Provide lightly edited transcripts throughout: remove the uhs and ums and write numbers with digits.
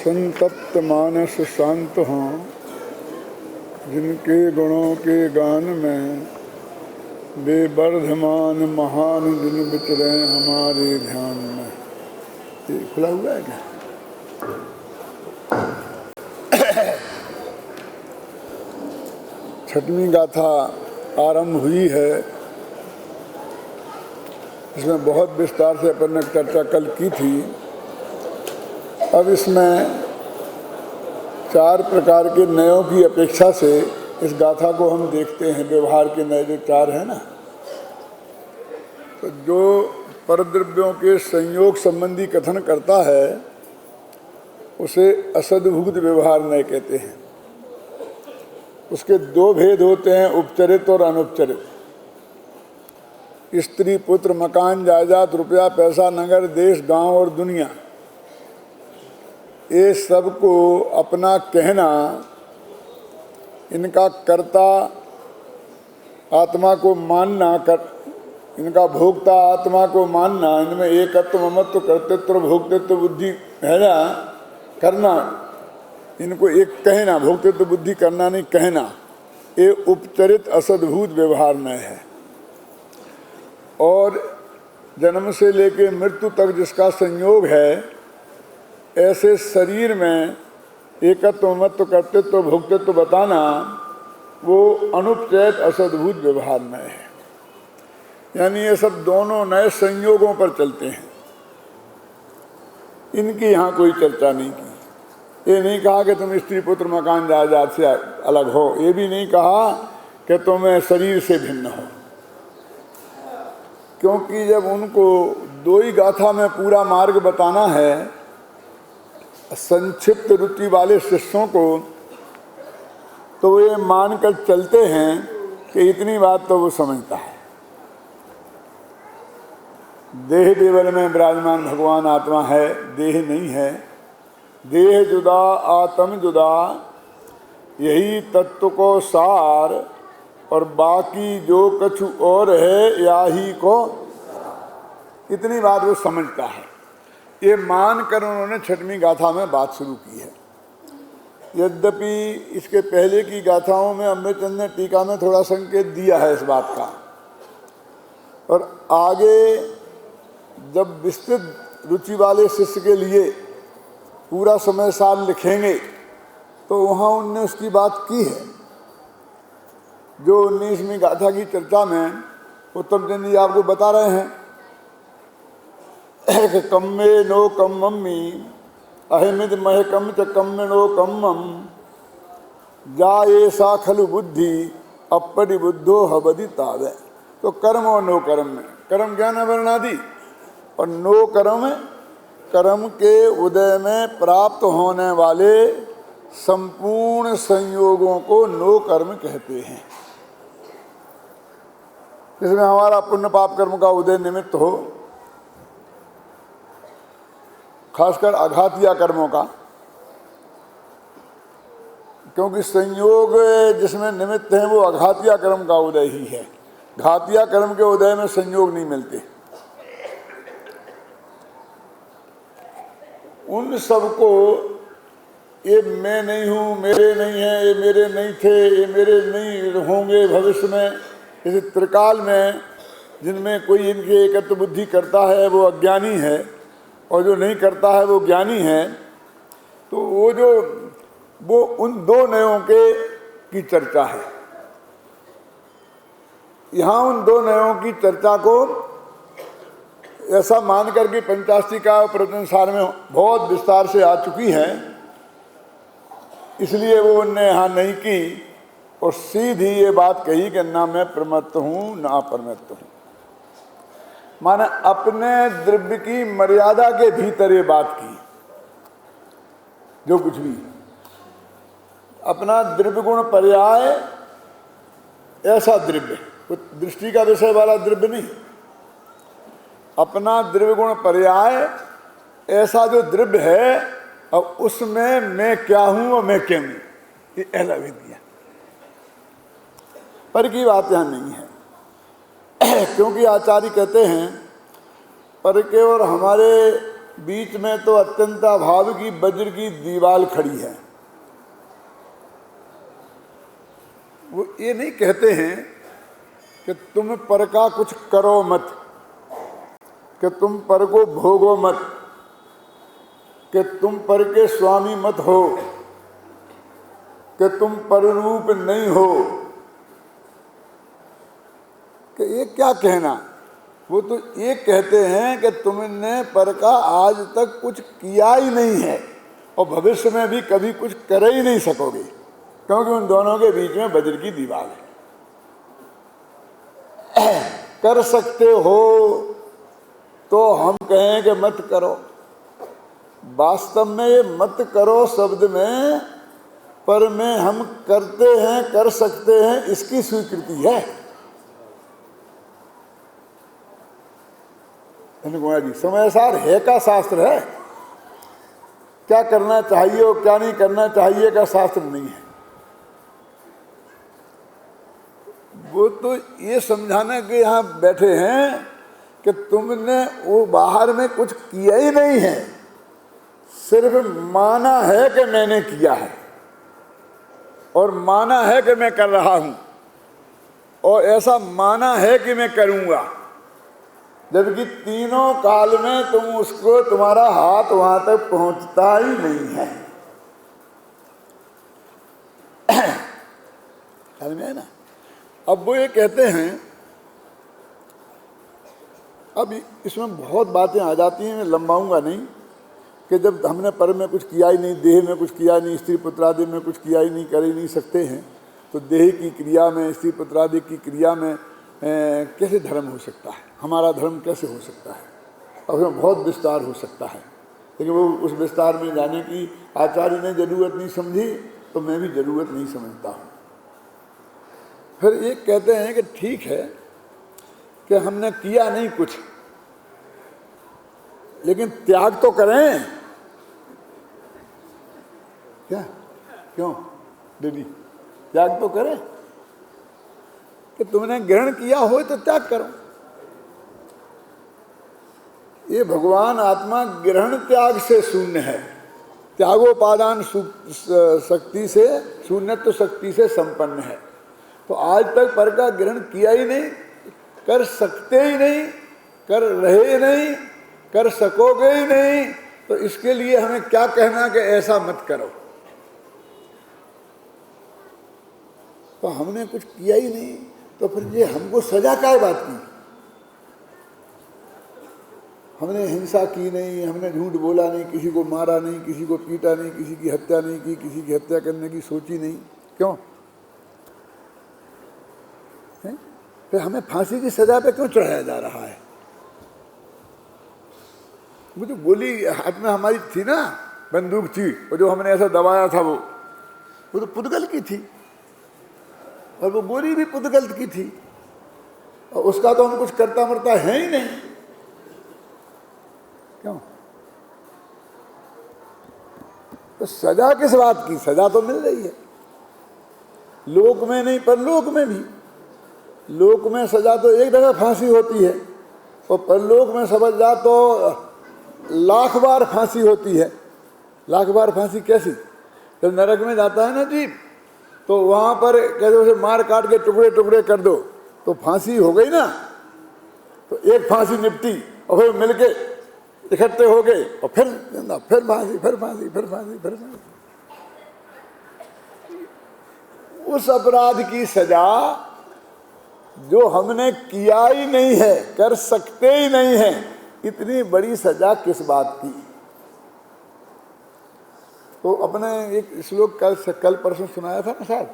संतप्त मानस शांत हों, जिनके गुणों के गान में बेवर्धमान महान दिन विचरे हमारे ध्यान में। ये खुला हुआ है क्या? छठवीं गाथा आरंभ हुई है। इसमें बहुत विस्तार से अपन ने चर्चा कल की थी। अब इसमें 4 प्रकार के नयों की अपेक्षा से इस गाथा को हम देखते हैं। व्यवहार के नए जो 4 हैं ना, तो जो परद्रव्यों के संयोग संबंधी कथन करता है उसे असद्भूत व्यवहार नय कहते हैं। उसके 2 भेद होते हैं, उपचरित और अनुपचरित। स्त्री पुत्र मकान जायदाद रुपया पैसा नगर देश गांव और दुनिया, ये सबको अपना कहना, इनका कर्ता आत्मा को मानना, इनका भोक्ता आत्मा को मानना, इनमें एकत्व ममत्व कर्तृत्व भोक्तृत्व बुद्धि है ना, करना, इनको एक कहना, भोक्तृत्व बुद्धि करना नहीं कहना, ये उपचरित असद्भूत व्यवहार में है। और जन्म से लेकर मृत्यु तक जिसका संयोग है, ऐसे शरीर में एकत्व ममत्व कर्तृत्व भोक्तृत्व बताना, वो अनुपचरित असद्भूत व्यवहार में है। यानी ये सब दोनों नए संयोगों पर चलते हैं। इनकी यहाँ कोई चर्चा नहीं की। ये नहीं कहा कि तुम स्त्री पुत्र मकान जायदाद से अलग हो, ये भी नहीं कहा कि तुम्हें शरीर से भिन्न हो, क्योंकि जब उनको 2 ही गाथा में पूरा मार्ग बताना है, संक्षिप्त रुचि वाले शिष्यों को, तो ये मानकर चलते हैं कि इतनी बात तो वो समझता है। देह देवल में विराजमान भगवान आत्मा है, देह नहीं है। देह जुदा आत्म जुदा, यही तत्व को सार, और बाकी जो कछु और है याही को, इतनी बात वो समझता है। ये मानकर उन्होंने छठवीं गाथा में बात शुरू की है। यद्यपि इसके पहले की गाथाओं में अमृतचंद ने टीका में थोड़ा संकेत दिया है इस बात का, और आगे जब विस्तृत रुचि वाले शिष्य के लिए पूरा समय साल लिखेंगे तो वहाँ उनने उसकी बात की है। जो 19वीं गाथा की चर्चा में उत्तम चंद जी आपको बता रहे हैं कि कम्मे नो कम्मम्मी अहिमिद महकम च कम्मे नो कम्मम जाये सा खलु बुद्धि अपरि बुद्धो हबदि तावे। तो कर्म और नो कर्म में, कर्म ज्ञान वर्णादि, और नो कर्म, कर्म के उदय में प्राप्त होने वाले संपूर्ण संयोगों को नो कर्म कहते हैं। जिसमें हमारा पुण्य पाप कर्म का उदय निमित्त हो, खासकर आघातिया कर्मों का, क्योंकि संयोग जिसमें निमित्त है वो आघातिया कर्म का उदय ही है। घातिया कर्म के उदय में संयोग नहीं मिलते। उन सबको ये मैं नहीं हूँ, मेरे नहीं है, ये मेरे नहीं थे, ये मेरे नहीं होंगे भविष्य में, इस त्रिकाल में जिनमें कोई इनके एकत्व बुद्धि करता है वो अज्ञानी है, और जो नहीं करता है वो ज्ञानी है। तो वो उन 2 नयों की चर्चा है। यहाँ उन 2 नयों की चर्चा को ऐसा मान करके पंचाष्टिका और प्रवचनसार में बहुत विस्तार से आ चुकी है, इसलिए वो उनने यहाँ नहीं की, और सीधी ये बात कही कि ना मैं प्रमत्त हूँ ना अपरमत्त हूँ। माने अपने द्रव्य की मर्यादा के भीतर ये बात की। जो कुछ भी अपना द्रव्य गुण पर्याय ऐसा द्रव्य, दृष्टि का विषय वाला द्रव्य नहीं, अपना द्रव्य गुण पर्याय ऐसा जो द्रव्य है, अब उसमें मैं क्या हूं और मैं क्या हूं, ये ऐसा भी दिया। पर की बात यहां नहीं है, क्योंकि आचार्य कहते हैं पर के और हमारे बीच में तो अत्यंत अभाव की वज्र की दीवार खड़ी है। वो ये नहीं कहते हैं कि तुम पर का कुछ करो मत, कि तुम पर को भोगो मत, कि तुम पर के स्वामी मत हो, कि तुम पर रूप नहीं हो। कि ये क्या कहना, वो तो ये कहते हैं कि तुमने पर का आज तक कुछ किया ही नहीं है और भविष्य में भी कभी कुछ कर ही नहीं सकोगे, क्योंकि उन दोनों के बीच में वज्र की दीवार है। कर सकते हो तो हम कहें कि मत करो। वास्तव में ये मत करो शब्द में पर में हम करते हैं, कर सकते हैं, इसकी स्वीकृति है। कुमार जी, समयसार है का शास्त्र है, क्या करना चाहिए और क्या नहीं करना चाहिए का शास्त्र नहीं है। वो तो ये समझाने के यहाँ बैठे हैं कि तुमने वो बाहर में कुछ किया ही नहीं है, सिर्फ माना है कि मैंने किया है और माना है कि मैं कर रहा हूं और ऐसा माना है कि मैं करूंगा, जबकि तीनों काल में तुम उसको, तुम्हारा हाथ वहां तक पहुंचता ही नहीं है। समझ में है ना। अब वो ये कहते हैं, अब इसमें बहुत बातें आ जाती हैं, मैं लंबाऊंगा नहीं, कि जब हमने पर में कुछ किया ही नहीं, देह में कुछ किया नहीं, स्त्री पुत्रादि में कुछ किया ही नहीं, कर ही नहीं सकते हैं, तो देह की क्रिया में, स्त्री पुत्रादि की क्रिया में कैसे धर्म हो सकता है, हमारा धर्म कैसे हो सकता है। और उसमें बहुत विस्तार हो सकता है, लेकिन वो उस विस्तार में जाने की आचार्य ने जरूरत नहीं समझी, तो मैं भी जरूरत नहीं समझता हूँ। फिर ये कहते हैं कि ठीक है कि हमने किया नहीं कुछ, लेकिन त्याग तो करें। क्या, क्यों दीदी, त्याग तो करें कि तुमने ग्रहण किया हो तो त्याग करो। ये भगवान आत्मा ग्रहण त्याग से शून्य है, त्यागोपादान शक्ति से, शून्यत्व शक्ति से संपन्न है। तो आज तक पर का ग्रहण किया ही नहीं, कर सकते ही नहीं, कर रहे नहीं, कर सकोगे ही नहीं, तो इसके लिए हमें क्या कहना कि ऐसा मत करो। तो हमने कुछ किया ही नहीं, तो फिर ये हमको सजा क्या बात की। हमने हिंसा की नहीं, हमने झूठ बोला नहीं, किसी को मारा नहीं, किसी को पीटा नहीं, किसी की हत्या नहीं की, किसी की हत्या करने की सोची नहीं, क्यों? फिर हमें फांसी की सजा पे क्यों चढ़ाया जा रहा है? वो जो गोली हाथ में हमारी थी ना, बंदूक थी, और जो हमने ऐसा दबाया था, वो तो पुद्गल की थी, और वो गोली भी पुद्गल की थी, और उसका तो हम कुछ करता मरता है ही नहीं, क्यों? तो सजा किस बात की? सजा तो मिल रही है, लोक में नहीं परलोक में भी। लोक में सजा तो एक दफा फांसी होती है, और परलोक में समझ जा तो लाख बार फांसी होती है। लाख बार फांसी कैसी? जब नरक में जाता है ना जी, तो वहां पर कहते उसे मार काट के टुकड़े टुकड़े कर दो, तो फांसी हो गई ना, तो एक फांसी निपटी, और फिर मिलके इकट्ठे हो गए, और फिर फांसी, फिर फांसी, फिर फांसी, फिर फांसी। उस अपराध की सजा जो हमने किया ही नहीं है, कर सकते ही नहीं है, इतनी बड़ी सजा किस बात की? तो अपने एक श्लोक कल परसों सुनाया था ना साहब,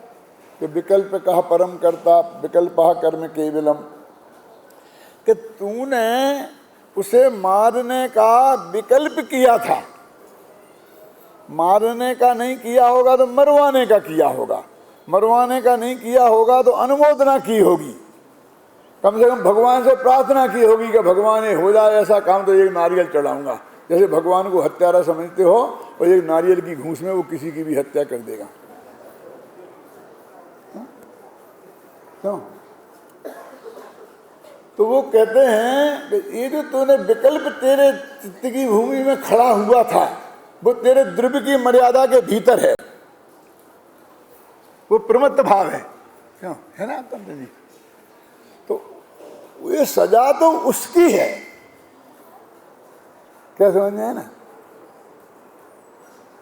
कि विकल्प कहा परम करता, विकल्पा कर्म केवलम, कि तूने उसे मारने का विकल्प किया था, मारने का नहीं किया होगा तो मरवाने का किया होगा, मरवाने का नहीं किया होगा तो अनुमोदना की होगी, कम से कम भगवान से प्रार्थना की होगी कि भगवान ये हो जाए ऐसा काम तो एक नारियल चढ़ाऊंगा। जैसे भगवान को हत्यारा समझते हो, और एक नारियल की घूस में वो किसी की भी हत्या कर देगा। क्यों? तो वो कहते हैं कि ये जो तूने विकल्प तेरे चित्त की भूमि में खड़ा हुआ था वो तेरे द्रव्य की मर्यादा के भीतर है, वो प्रमत्त भाव है, क्यों है ना तंत्र जी। तो ये सजा तो उसकी है, क्या समझ में है ना।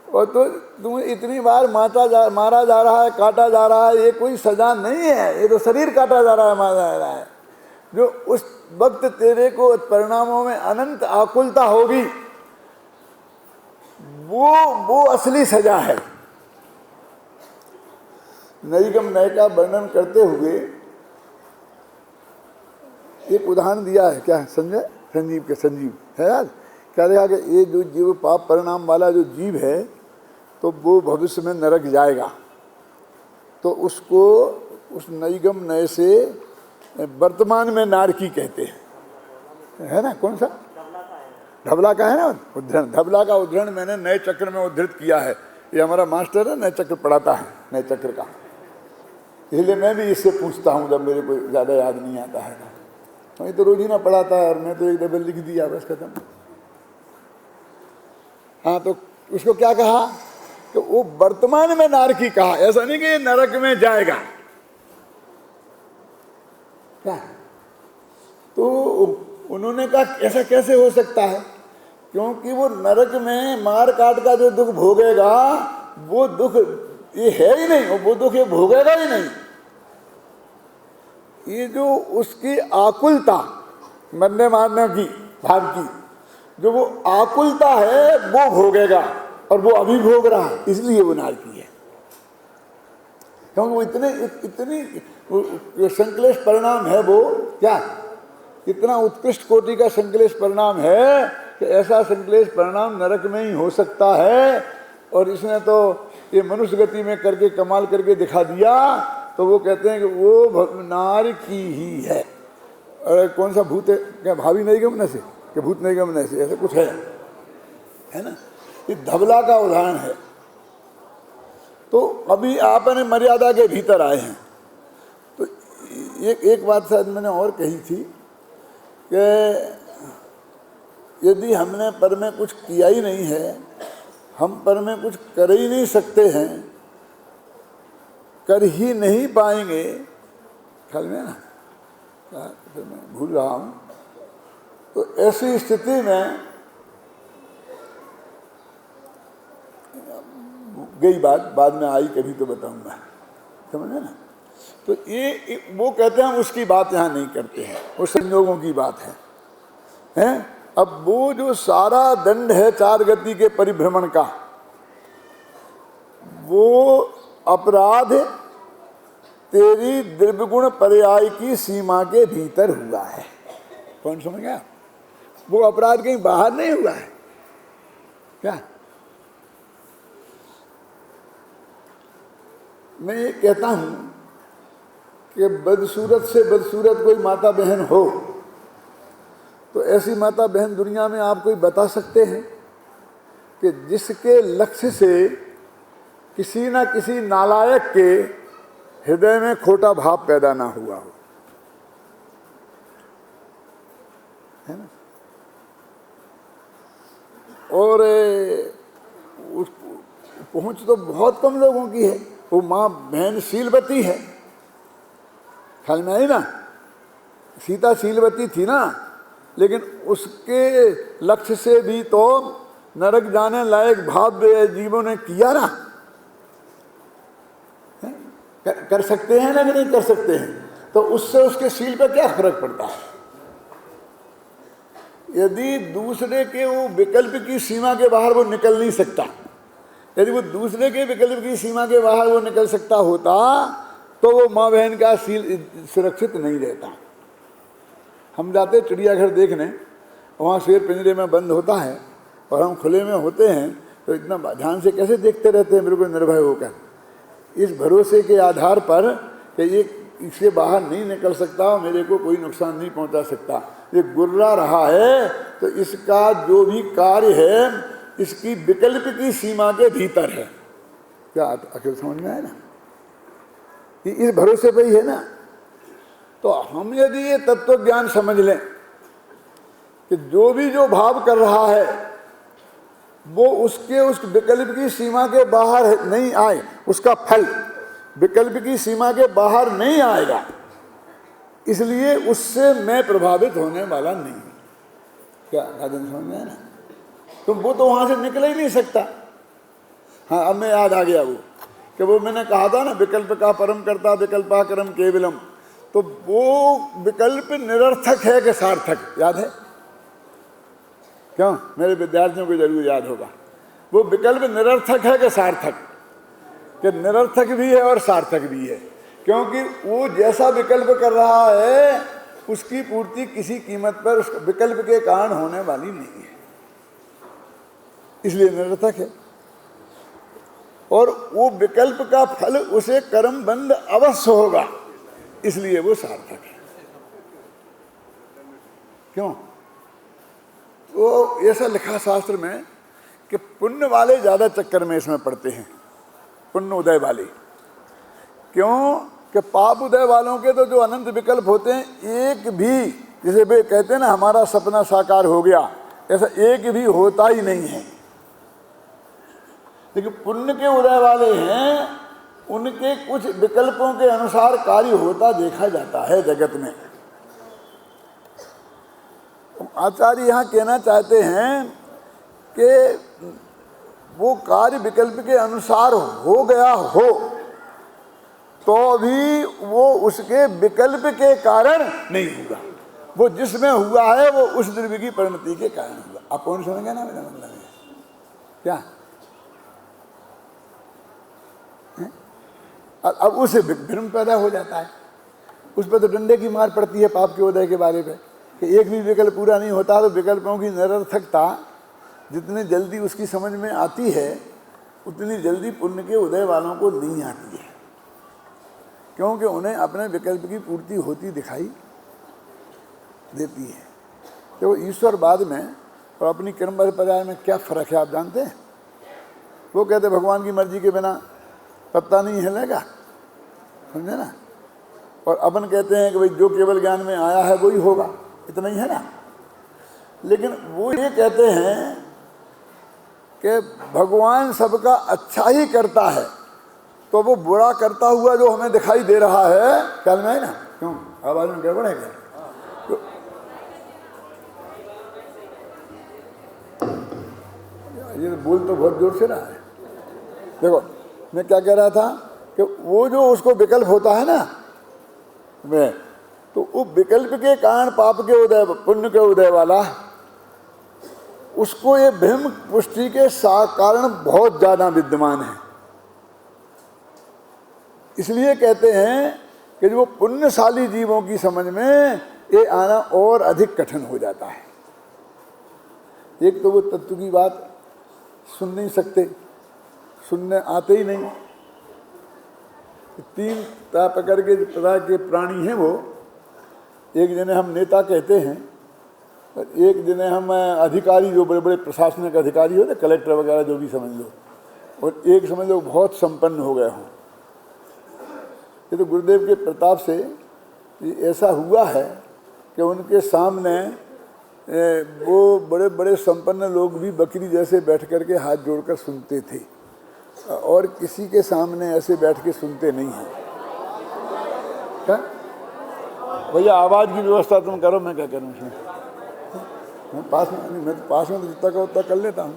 और तो तुम इतनी बार मारा जा रहा है, काटा जा रहा है, ये कोई सजा नहीं है, ये तो शरीर काटा जा रहा है, मारा जा रहा है। जो उस वक्त तेरे को परिणामों में अनंत आकुलता होगी वो असली सजा है। नैगम नय का वर्णन करते हुए एक उदाहरण दिया है, क्या संजय, संजीव के संजीव है यार, क्या देखा कि ये जो जीव पाप परिणाम वाला जो जीव है तो वो भविष्य में नरक जाएगा, तो उसको उस नैगम नय से वर्तमान में नारकी कहते हैं, है ना। कौन सा धबला का है ना उद्धरण, धबला का उद्धरण मैंने नए चक्र में उद्धृत किया है। ये हमारा मास्टर है, नए चक्र पढ़ाता है, नए चक्र का, इसलिए मैं भी इससे पूछता हूँ जब मेरे को ज़्यादा याद नहीं आता है ना। वही तो रोज ही ना पढ़ाता है और मैं तो एक डबल लिख दिया बस खत्म। हाँ, तो उसको क्या कहा कि वो वर्तमान में नारकी कहा, ऐसा नहीं कि नरक में जाएगा, क्या। तो उन्होंने कहा ऐसा कैसे हो सकता है, क्योंकि वो नरक में मार काट का जो दुख भोगेगा वो दुख ये है ही नहीं, वो दुख ये भोगेगा ही नहीं। ये जो उसकी आकुलता मरने मारने की भाव की जो वो आकुलता है वो भोगेगा, और वो अभी भोग रहा है, इसलिए वो नारकी है। क्योंकि वो इतनी संकलेश परिणाम है, वो क्या इतना उत्कृष्ट कोटि का संकलेश परिणाम है कि ऐसा संकलेश परिणाम नरक में ही हो सकता है। और इसने तो ये मनुष्य गति में करके कमाल करके दिखा दिया, तो वो कहते हैं कि वो नारकी ही है। और कौन सा भूत है, क्या भावी नैगम्य से कि भूत नैगम्य से, ऐसा कुछ है ना। ये धबला का उदाहरण है। तो अभी आपने मर्यादा के भीतर आए हैं। तो एक बात शायद मैंने और कही थी कि यदि हमने पर में कुछ किया ही नहीं है, हम पर में कुछ कर ही नहीं सकते हैं, कर ही नहीं पाएंगे, ख्याल में ना, फिर मैं भूल रहा हूँ। तो ऐसी स्थिति में गई बात, बाद में आई कभी तो बताऊंगा, समझे ना। तो ये वो कहते हैं हम उसकी बात यहाँ नहीं करते हैं, वो संयोगों की बात है, हैं? अब वो जो सारा दंड है चार गति के परिभ्रमण का, वो अपराध तेरी द्रव्यगुण पर्याय की सीमा के भीतर हुआ है। कौन समझ गया? वो अपराध कहीं बाहर नहीं हुआ है, क्या। मैं ये कहता हूं कि बदसूरत से बदसूरत कोई माता बहन हो, तो ऐसी माता बहन दुनिया में आप कोई बता सकते हैं कि जिसके लक्ष्य से किसी ना किसी नालायक के हृदय में खोटा भाव पैदा ना हुआ हो, है ना। और पहुंच तो बहुत कम लोगों की है। वो माँ बहन शीलवती है, ख्याल में आई ना, सीता शीलवती थी ना, लेकिन उसके लक्ष्य से भी तो नरक जाने लायक भाव जीवों ने किया ना। कर सकते हैं ना कि नहीं कर सकते हैं, तो उससे उसके शील पर क्या फर्क पड़ता है। यदि दूसरे के वो विकल्प की सीमा के बाहर वो निकल नहीं सकता, यदि वो दूसरे के विकल्प की सीमा के बाहर वो निकल सकता होता तो वो माँ बहन का शील सुरक्षित नहीं रहता। हम जाते चिड़ियाघर देखने, वहाँ शेर पिंजरे में बंद होता है और हम खुले में होते हैं, तो इतना ध्यान से कैसे देखते रहते हैं बिल्कुल निर्भय होकर, इस भरोसे के आधार पर कि ये इससे बाहर नहीं निकल सकता और मेरे को कोई नुकसान नहीं पहुंचा सकता। ये गुर्रा रहा है तो इसका जो भी कार्य है इसकी विकल्प की सीमा के भीतर है। क्या आखिर समझ में आया ना, इस भरोसे पे ही है ना। तो हम यदि ये तत्व ज्ञान समझ लें कि जो भी जो भाव कर रहा है वो उसके उस विकल्प की सीमा के बाहर नहीं आए, उसका फल विकल्प की सीमा के बाहर नहीं आएगा, इसलिए उससे मैं प्रभावित होने वाला नहीं हूं। क्या समझ में है ना? तो वो तो वहां से निकल ही नहीं सकता। हाँ, अब मैं याद आ गया वो कि वो मैंने कहा था ना, विकल्प का परम करता विकल्पा करम केवलम, तो वो विकल्प निरर्थक है कि सार्थक, याद है? क्यों? मेरे विद्यार्थियों को जरूर याद होगा। वो विकल्प निरर्थक है कि सार्थक? कि निरर्थक भी है और सार्थक भी है, क्योंकि वो जैसा विकल्प कर रहा है उसकी पूर्ति किसी कीमत पर उस विकल्प के कारण होने वाली नहीं है, इसलिए निरर्थक है। और वो विकल्प का फल उसे कर्मबंध अवश्य होगा, इसलिए वो सार्थक है। क्यों? तो ऐसा लिखा शास्त्र में कि पुण्य वाले ज्यादा चक्कर में इसमें पड़ते हैं, पुण्य उदय वाले। क्यों? कि पाप उदय वालों के तो जो अनंत विकल्प होते हैं, एक भी, जिसे वे कहते हैं ना हमारा सपना साकार हो गया, ऐसा एक भी होता ही नहीं है। लेकिन पुण्य के उदय वाले हैं, उनके कुछ विकल्पों के अनुसार कार्य होता देखा जाता है जगत में। आचार्य यहाँ कहना चाहते हैं कि वो कार्य विकल्प के अनुसार हो गया हो तो भी वो उसके विकल्प के कारण नहीं हुआ, वो जिसमें हुआ है वो उस द्रव्य की परिणति के कारण हुआ। आप कौन समझेंगे ना मेरा मतलब है क्या? अब उसे भ्रम पैदा हो जाता है, उस पर तो डंडे की मार पड़ती है पाप के उदय के बारे में कि एक भी विकल्प पूरा नहीं होता, तो विकल्पों की निरर्थकता जितनी जल्दी उसकी समझ में आती है उतनी जल्दी पुण्य के उदय वालों को नहीं आती है, क्योंकि उन्हें अपने विकल्प की पूर्ति होती दिखाई देती है। तो ईश्वर बाद में और अपनी कर्म पर्याय में क्या फर्क है आप जानते हैं? वो कहते भगवान की मर्जी के बिना पत्ता नहीं हिलेगा, समझे ना? और अपन कहते हैं कि भाई जो केवल ज्ञान में आया है वही होगा, इतना ही है ना। लेकिन वो ये कहते हैं कि भगवान सबका अच्छा ही करता है, तो वो बुरा करता हुआ जो हमें दिखाई दे रहा है, ख्याल में है ना? क्यों आवाज में गड़बड़ है क्या? ये बोल तो बहुत जोर से रहा है। देखो मैं क्या कह रहा था कि वो जो उसको विकल्प होता है ना में, तो वो विकल्प के कारण पाप के उदय पुण्य के उदय वाला, उसको ये भ्रम पुष्टि के कारण बहुत ज्यादा विद्यमान है। इसलिए कहते हैं कि जो पुण्यशाली जीवों की समझ में ये आना और अधिक कठिन हो जाता है। एक तो वो तत्व की बात सुन नहीं सकते, सुनने आते ही नहीं। तीन प्रकार के प्राणी हैं वो, एक जिन्हें हम नेता कहते हैं और एक जिन्हें हम अधिकारी, जो बड़े बड़े प्रशासनिक अधिकारी होते, कलेक्टर वगैरह जो भी समझ लो, और एक समझ लो बहुत संपन्न हो गए हों। ये तो गुरुदेव के प्रताप से ऐसा हुआ है कि उनके सामने वो बड़े बड़े संपन्न लोग भी बकरी जैसे बैठ कर के हाथ जोड़कर सुनते थे, और किसी के सामने ऐसे बैठ के सुनते नहीं हैं। क्या भैया आवाज़ की व्यवस्था तुम करो, मैं क्या करूँ इसमें? मैं पास में तो जितना का उतना कर लेता हूँ।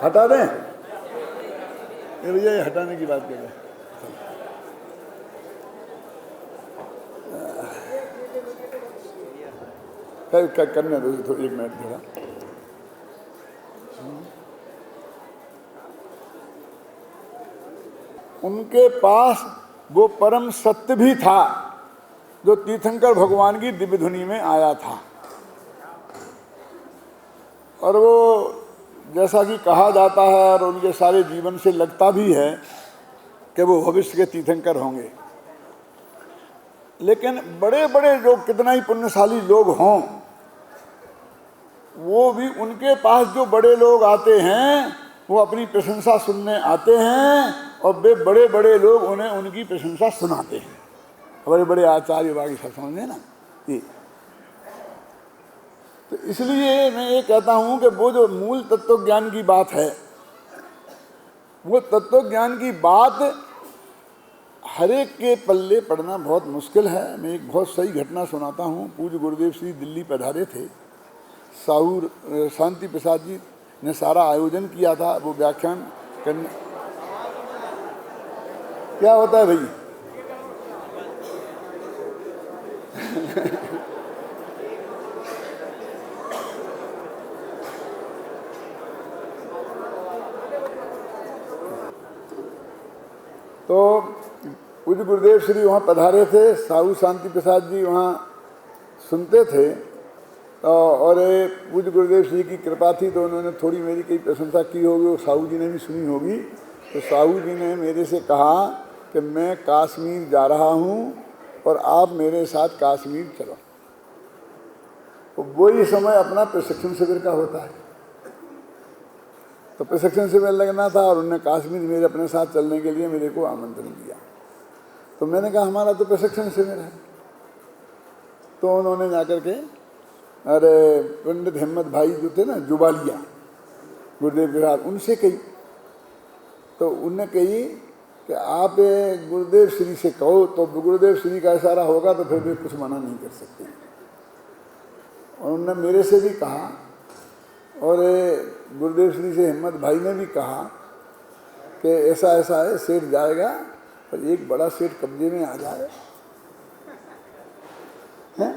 हटा दें ये भैया, ये हटाने की बात कर रहे हैं। करने दो तो 1 मिनट थोड़ा। उनके पास वो परम सत्य भी था जो तीर्थंकर भगवान की दिव्य धुनी में आया था, और वो जैसा कि कहा जाता है और उनके सारे जीवन से लगता भी है कि वो भविष्य के तीर्थंकर होंगे। लेकिन बड़े बड़े जो कितना ही पुण्यशाली लोग हों, वो भी उनके पास जो बड़े लोग आते हैं वो अपनी प्रशंसा सुनने आते हैं और वे बड़े बड़े लोग उन्हें उनकी प्रशंसा सुनाते हैं, बड़े बड़े आचार्य बाकी सब समझे ना ये। तो इसलिए मैं ये कहता हूं कि वो जो मूल तत्व ज्ञान की बात है, वो तत्व ज्ञान की बात हर एक के पल्ले पड़ना बहुत मुश्किल है। मैं एक बहुत सही घटना सुनाता हूँ। पूज्य गुरुदेव श्री दिल्ली पधारे थे, साहू शांति प्रसाद जी ने सारा आयोजन किया था वो व्याख्यान करने। क्या होता है भाई? तो पूज्य गुरुदेव श्री वहाँ पधारे थे, साहू शांति प्रसाद जी वहाँ सुनते थे, और पूज्य गुरुदेव श्री की कृपा थी तो उन्होंने थोड़ी मेरी कई प्रशंसा की होगी और साहू जी ने भी सुनी होगी। तो साहू जी ने मेरे से कहा कि मैं कश्मीर जा रहा हूँ और आप मेरे साथ कश्मीर चलो। तो वही समय अपना प्रशिक्षण शिविर का होता है, तो प्रशिक्षण शिविर लगना था और उन्होंने कश्मीर मेरे अपने साथ चलने के लिए मेरे को आमंत्रण दिया। तो मैंने कहा हमारा तो प्रशिक्षण शिविर है। तो उन्होंने जाकर के अरे पंडित हिम्मत भाई जो थे ना जुबालिया गुरुदेव के साथ, उनसे कही। तो उनने कही कि आप गुरुदेव श्री से कहो, तो गुरुदेव श्री का इशारा होगा तो फिर भी कुछ मना नहीं कर सकते। और उन्होंने मेरे से भी कहा और गुरुदेव श्री से हिम्मत भाई ने भी कहा कि ऐसा ऐसा है, सेठ जाएगा पर एक बड़ा सेठ कब्जे में आ जाए हैं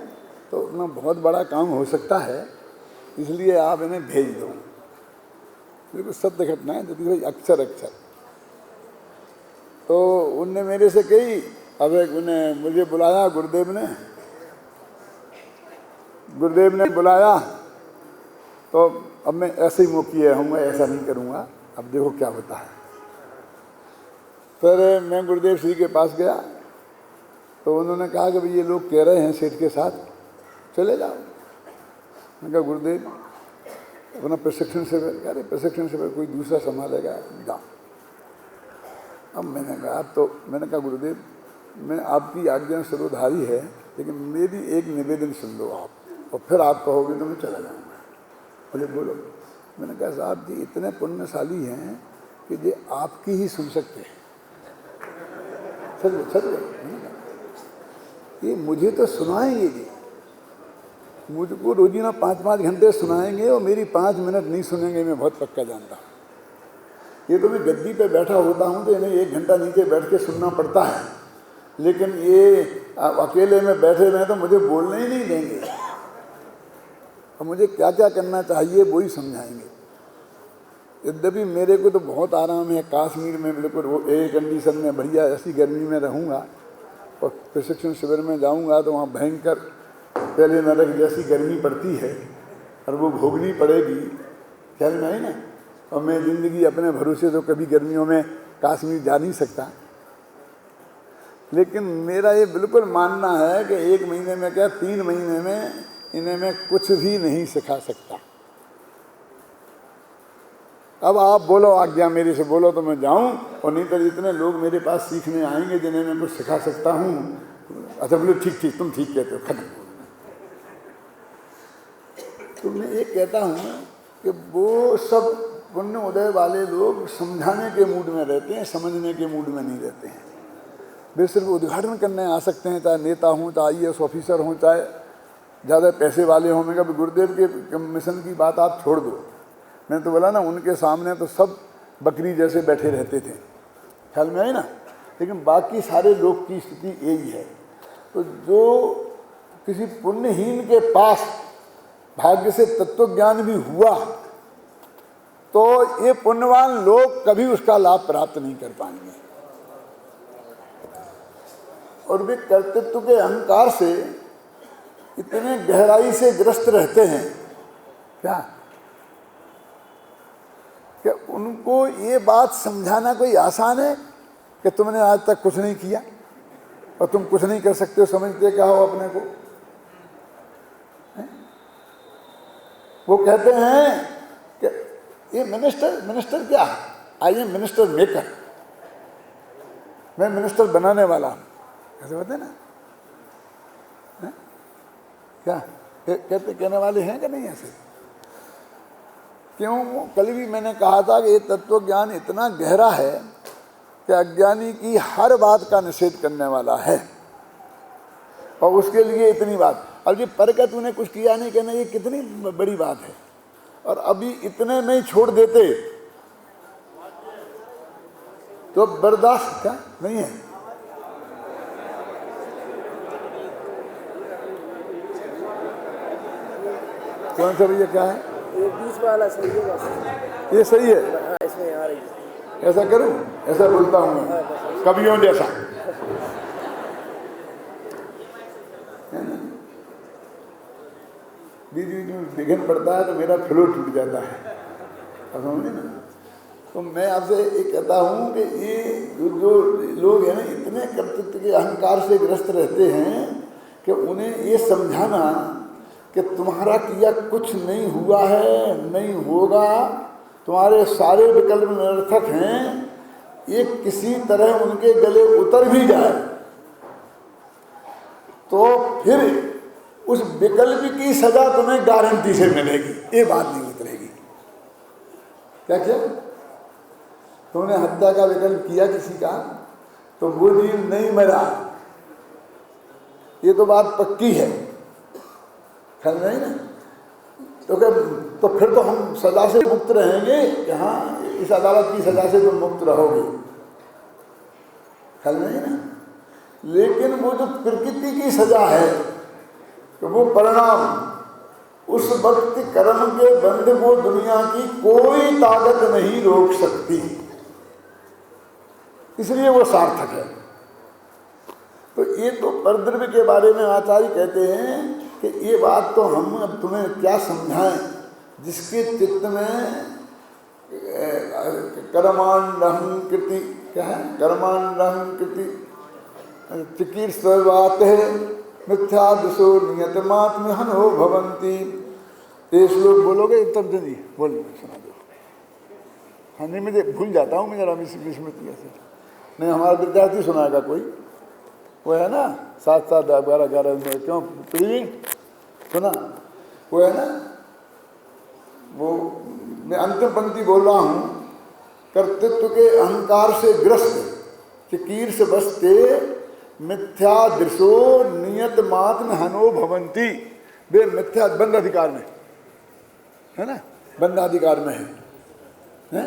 तो अपना बहुत बड़ा काम हो सकता है, इसलिए आप इन्हें भेज दो। बिल्कुल सत्य घटना है यदि भाई अक्षर अक्षर। तो उनने मेरे से कही, अब उन्हें मुझे बुलाया गुरुदेव ने बुलाया, तो अब मैं ऐसे ही मुखिया हूँगा, ऐसा नहीं करूँगा, अब देखो क्या होता है। फिर मैं गुरुदेव श्री के पास गया तो उन्होंने कहा कि भाई ये लोग कह रहे हैं सेठ के साथ चले जाओ। मैंने कहा गुरुदेव अपना प्रशिक्षण शिविर, अरे प्रशिक्षण शिविर कोई दूसरा संभालेगा, जाओ। अब मैंने कहा मैंने कहा गुरुदेव मैं आपकी आज्ञा सर्वधारी है, लेकिन मेरी एक निवेदन सुन लो आप, और फिर आप कहोगे तो मैं चला जाऊँगा। बोले बोलो। मैंने कहा साहब जी इतने पुण्यशाली हैं कि ये आपकी ही सुन सकते हैं। चलो ये मुझे तो सुनाएंगे जी, मुझको रोजीना 5-5 घंटे सुनाएंगे और मेरी 5 मिनट नहीं सुनेंगे, मैं बहुत पक्का जानता हूँ। ये तो मैं गद्दी पे बैठा होता हूँ तो इन्हें 1 घंटा नीचे बैठ के सुनना पड़ता है, लेकिन ये अकेले में बैठे रहे तो मुझे बोलने ही नहीं देंगे और मुझे क्या क्या करना चाहिए वही समझाएंगे। यद्यपि मेरे को तो बहुत आराम है, कश्मीर में बिल्कुल एयर कंडीशन में बढ़िया ऐसी गर्मी में रहूँगा, और प्रशिक्षण शिविर में जाऊँगा तो वहाँ भयंकर पहले नरक जैसी गर्मी पड़ती है और वो भोगनी पड़ेगी, ख्याल में आई ना। और मैं ज़िंदगी अपने भरोसे तो कभी गर्मियों में कश्मीर जा नहीं सकता, लेकिन मेरा ये बिल्कुल मानना है कि 1 महीने में क्या 3 महीने में इन्हें मैं कुछ भी नहीं सिखा सकता। अब आप बोलो, आज्ञा मेरे से बोलो तो मैं जाऊं, और नहीं तो जितने लोग मेरे पास सीखने आएंगे जिन्हें मैं कुछ सिखा सकता हूं। अच्छा बोलो ठीक तुम ठीक कहते हो, खत्म। तो मैं ये कहता हूं कि वो सब पुण्य उदय वाले लोग समझाने के मूड में रहते हैं, समझने के मूड में नहीं रहते हैं। वे सिर्फ उद्घाटन करने आ सकते हैं, चाहे नेता हों, चाहे IAS ऑफिसर हों, चाहे ज़्यादा पैसे वाले हों। मैं कहा गुरुदेव के मिशन की बात आप छोड़ दो। मैंने तो बोला ना उनके सामने तो सब बकरी जैसे बैठे रहते थे, ख्याल में आई ना, लेकिन बाकी सारे लोग की स्थिति यही है। तो जो किसी पुण्यहीन के पास भाग्य से तत्व ज्ञान भी हुआ तो ये पुण्यवान लोग कभी उसका लाभ प्राप्त नहीं कर पाएंगे, और वे कर्तृत्व के अहंकार से इतने गहराई से ग्रस्त रहते हैं क्या कि उनको ये बात समझाना कोई आसान है कि तुमने आज तक कुछ नहीं किया और तुम कुछ नहीं कर सकते हो, समझते क्या हो अपने को। वो कहते हैं कि ये मिनिस्टर क्या है, आई एम मिनिस्टर मेकर। मैं मिनिस्टर बनाने वाला हूँ, ऐसे होते ना? है? क्या कहते कहने वाले हैं कि नहीं ऐसे? क्यों? कल भी मैंने कहा था कि ये तत्व ज्ञान इतना गहरा है कि अज्ञानी की हर बात का निषेध करने वाला है, और उसके लिए इतनी बात। अब ये पर का तूने कुछ किया नहीं, कहना ये कितनी बड़ी बात है, और अभी इतने में ही छोड़ देते तो बर्दाश्त क्या नहीं है। कौन सा भैया क्या है? ये बीच वाला सही है बस। ये सही है? हाँ, इसमें आ रही है। ऐसा करूं? ऐसा बोलता हूँ मैं, कवियों जैसा। बीच बीच में विघन पड़ता है तो मेरा फ्लो टूट जाता है, अब समझे ना? तो मैं आपसे ये कहता हूँ कि ये जो लोग हैं ना, इतने कर्तृत्व के अहंकार से ग्रस्त रहते हैं कि उन्हें ये समझाना कि तुम्हारा किया कुछ नहीं हुआ है, नहीं होगा, तुम्हारे सारे विकल्प निरर्थक हैं, ये किसी तरह उनके गले उतर भी जाए तो फिर उस विकल्प की सजा तुम्हें गारंटी से मिलेगी, ये बात नहीं उतरेगी। क्या क्या? तुमने हत्या का विकल्प किया किसी का, तो वो जीव नहीं मरा, ये तो बात पक्की है, ख्याल नहीं ना? तो फिर तो हम सजा से मुक्त रहेंगे कि हाँ इस अदालत की सजा से तुम मुक्त रहोगे, ख्याल नहीं ना? लेकिन वो जो प्रकृति की सजा है, तो वो परिणाम उस वक्त कर्म के बंध को दुनिया की कोई ताकत नहीं रोक सकती, इसलिए वो सार्थक है। तो ये तो परद्रव्य के बारे में आचार्य कहते हैं कि ये बात तो हम अब तुम्हें क्या समझाएं, जिसके चित्त में कर्माण्डहं कृति, क्या है? कर्माण्डहं कृति चिकीर्षवात है मिथ्या दशो नियतमात्म हनो भवंती। ये श्लोक बोलोगे तब जी बोल सुना दो। हाँ नहीं, मुझे भूल जाता हूँ मैं जरा विस्मृति से। नहीं, हमारा विद्यार्थी सुनाएगा कोई, वो है ना 7 7 12 11 क्यों प्रवीण सुना, वो है ना, वो मैं अंतिम पंक्ति बोल रहा हूँ। कर्तृत्व के अहंकार से ग्रस्त चिकीर्ष बसते मिथ्या दृशो नियत मात्म हनो भवंती। वे मिथ्या बंद अधिकार में है ना, बंद अधिकार में है?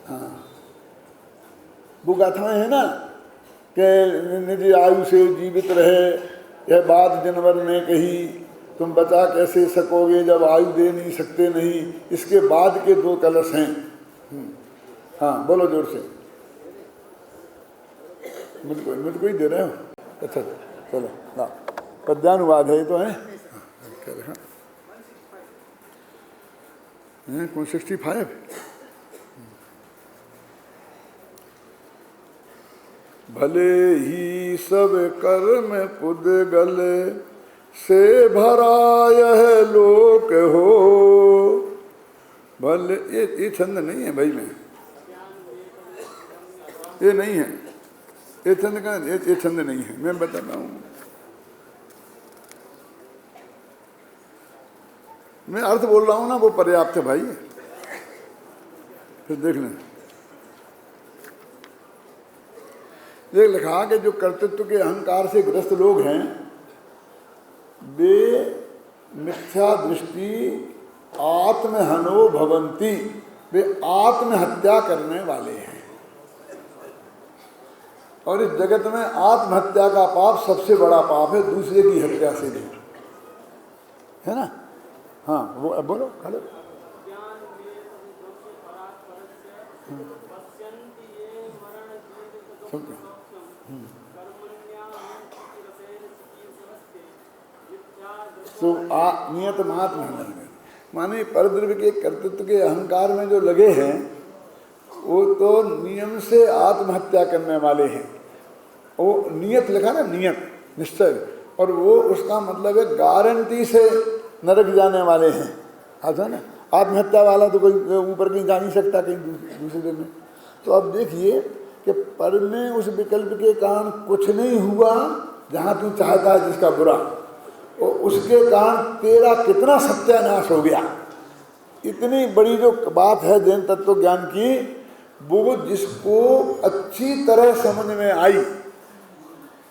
हाँ, वो गाथाएं है ना कि निज आयु से जीवित रहे, यह बात जनवर ने कही, तुम बचा कैसे सकोगे जब आयु दे नहीं सकते नहीं, इसके बाद के 2 कलश हैं। हाँ बोलो जोर से, मुझको ही दे रहे हो? अच्छा चलो ना, पद्यानुवाद है ये तो है। कौन 65? भले ही सब कर्म पुद्गल से भरा यह लोक हो। भले ये छंद नहीं है भाई, में ये नहीं है, ये छंद का ये छंद नहीं है, मैं बताता हूँ। मैं अर्थ बोल रहा हूँ ना, वो पर्याप्त है भाई, फिर देख लें। ये लिखा कि जो कर्तृत्व के अहंकार से ग्रस्त लोग हैं, वे मिथ्या दृष्टि आत्महनो भवंती, वे आत्महत्या करने वाले हैं। और इस जगत में आत्महत्या का पाप सबसे बड़ा पाप है, दूसरे की हत्या से नहीं, है ना? हाँ वो अब बोलो खड़े। तो नियत महात्मा माने परद्रव्य के कर्तृत्व के अहंकार में जो लगे हैं, वो तो नियम से आत्महत्या करने वाले हैं। वो नियत लिखा ना, नियत निश्चय, और वो उसका मतलब है गारंटी से नरक जाने वाले हैं। अच्छा ना, आत्महत्या वाला तो कोई ऊपर कहीं जा नहीं सकता, कहीं दूसरे में। तो अब देखिए कि पर में उस विकल्प के कारण कुछ नहीं हुआ जहाँ तू चाहता है जिसका बुरा, और उसके कारण तेरा कितना सत्यानाश हो गया। इतनी बड़ी जो बात है जैन तत्व ज्ञान की, वो जिसको अच्छी तरह समझ में आई,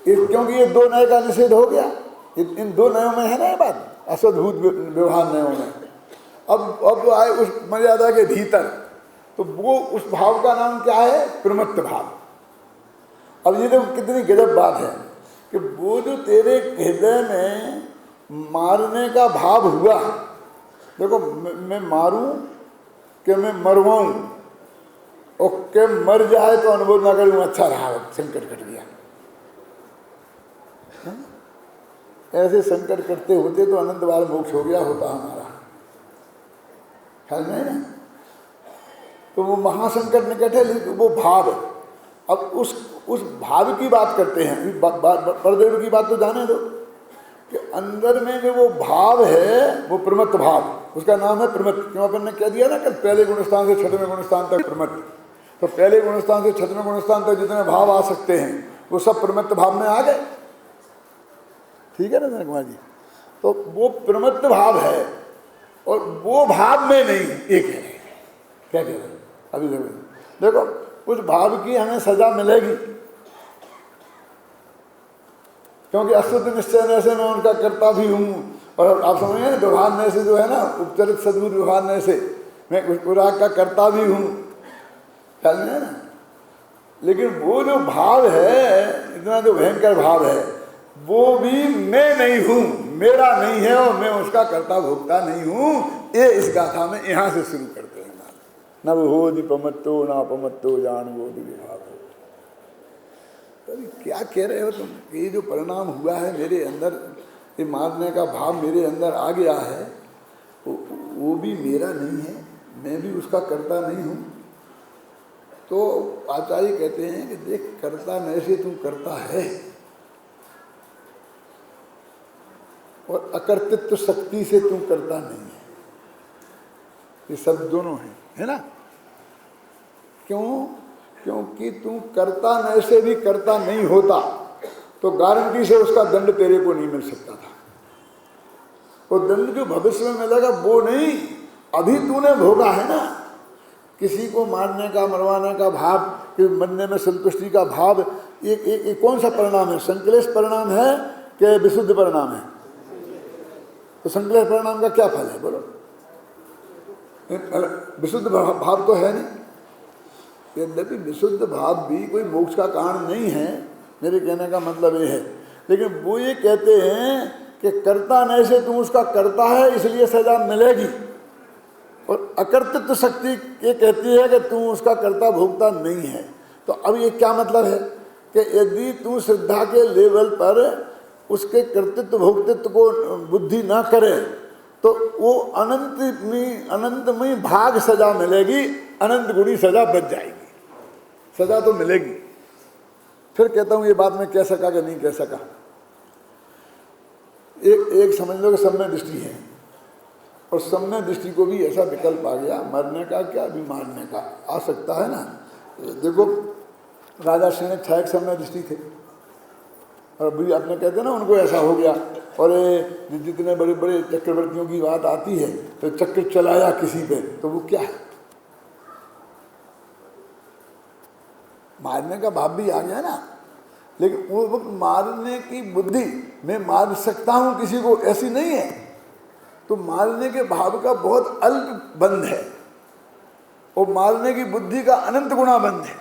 क्योंकि ये दो नय का निषेध हो गया। इन दो नयों में है ना ये बात, असद्भूत व्यवहार नयों में। अब आए उस मर्यादा के भीतर, तो वो उस भाव का नाम क्या है? प्रमत्त भाव। अब ये देखो कितनी गजब बात है कि वो जो तेरे हृदय में मारने का भाव हुआ, देखो मैं मारूं कि मैं मरवाऊं, और के मर जाए तो अनुभव ना करूं अच्छा रहा, संकट कट गया। ऐसे संकट कटते होते तो अनंत बार मोक्ष हो गया होता हमारा, ख्याल नहीं ना? तो वो महासंकट निकट है, लेकिन वो भाव, अब उस भाव की बात करते हैं। परदेव की बात तो जाने दो कि अंदर में जो वो भाव है वो प्रमत्त भाव, उसका नाम है प्रमत्त। क्यों अपन ने कह दिया ना कि पहले गुणस्थान से छठवें गुणस्थान तक प्रमत्त, तो पहले गुणस्थान से छठवें गुणस्थान तक जितने भाव आ सकते हैं वो सब प्रमत्त भाव में आ गए। ठीक है ना जनक कुमार जी? तो वो प्रमत्त भाव है, और वो भाव में नहीं एक है। क्या कह रहे हैं? अभी देखो उस भाव की हमें सजा मिलेगी, क्योंकि अशुद्ध निश्चय से मैं उनका करता भी हूँ। और आप समझ रहे हैं व्यवहार में से जो है ना, उपचरित सद्गुण व्यवहार में से मैं उस पुराग का करता भी हूँ, ख्याल में है ना? लेकिन वो जो भाव है, इतना जो भयंकर भाव है, वो भी मैं नहीं हूँ, मेरा नहीं है, और मैं उसका कर्ता भोक्ता नहीं हूँ। ये इस गाथा में यहाँ से शुरू करते हैं। न वो हो दीपमत्तो न अपमत्तो जान वो विभाग हो। तो क्या कह रहे हो तुम? ये जो परिणाम हुआ है मेरे अंदर, ये मारने का भाव मेरे अंदर आ गया है, वो भी मेरा नहीं है, मैं भी उसका कर्ता नहीं हूँ। तो आचार्य कहते हैं कि देख, कर्ता न से तू करता है, और अकर्तृत्व शक्ति से तू करता नहीं है। ये सब दोनों हैं, है ना? क्यों? क्योंकि तू करता न से भी करता नहीं होता तो गारंटी से उसका दंड तेरे को नहीं मिल सकता था। वो दंड जो भविष्य में मिलेगा वो नहीं, अभी तूने भोगा है ना। किसी को मारने का, मरवाने का भाव, कि मरने में संतुष्टि का भाव, ये कौन सा परिणाम है? संक्लेश परिणाम है कि विशुद्ध परिणाम है? तो संक्लेश परिणाम का क्या फल है बोलो? विशुद्ध भाव तो है नहीं। यद्यपि विशुद्ध भाव भी कोई मोक्ष का कारण नहीं है, मेरे कहने का मतलब ये है। लेकिन वो ये कहते हैं कि कर्ता न से तू उसका करता है, इसलिए सजा मिलेगी। और अकर्तृत्व शक्ति ये कहती है कि तू उसका कर्ता भोक्ता नहीं है। तो अब ये क्या मतलब है कि यदि तू श्रद्धा के लेवल पर उसके कर्तृत्व भोक्तृत्व को बुद्धि ना करे तो वो अनंतमयी भाग सजा मिलेगी, अनंत गुणी सजा बच जाएगी। सजा तो मिलेगी। फिर कहता हूँ ये बात मैं कह सका कि नहीं कह सका। एक समझ लो कि सम्य दृष्टि है, और सम्य दृष्टि को भी ऐसा विकल्प आ गया, मरने का क्या अभी मारने का आ सकता है ना। देखो राजा सिंह छायक सम्य दृष्टि थे, और अभी आपने कहते ना उनको ऐसा हो गया। और जितने बड़े बड़े चक्रवर्तियों की बात आती है तो चक्र चलाया किसी पे, तो वो क्या है? मारने का भाव भी आ गया ना। लेकिन वो वक्त मारने की बुद्धि, मैं मार सकता हूँ किसी को, ऐसी नहीं है। तो मारने के भाव का बहुत अल्प बंध है, और मारने की बुद्धि का अनंत गुणा बंध है।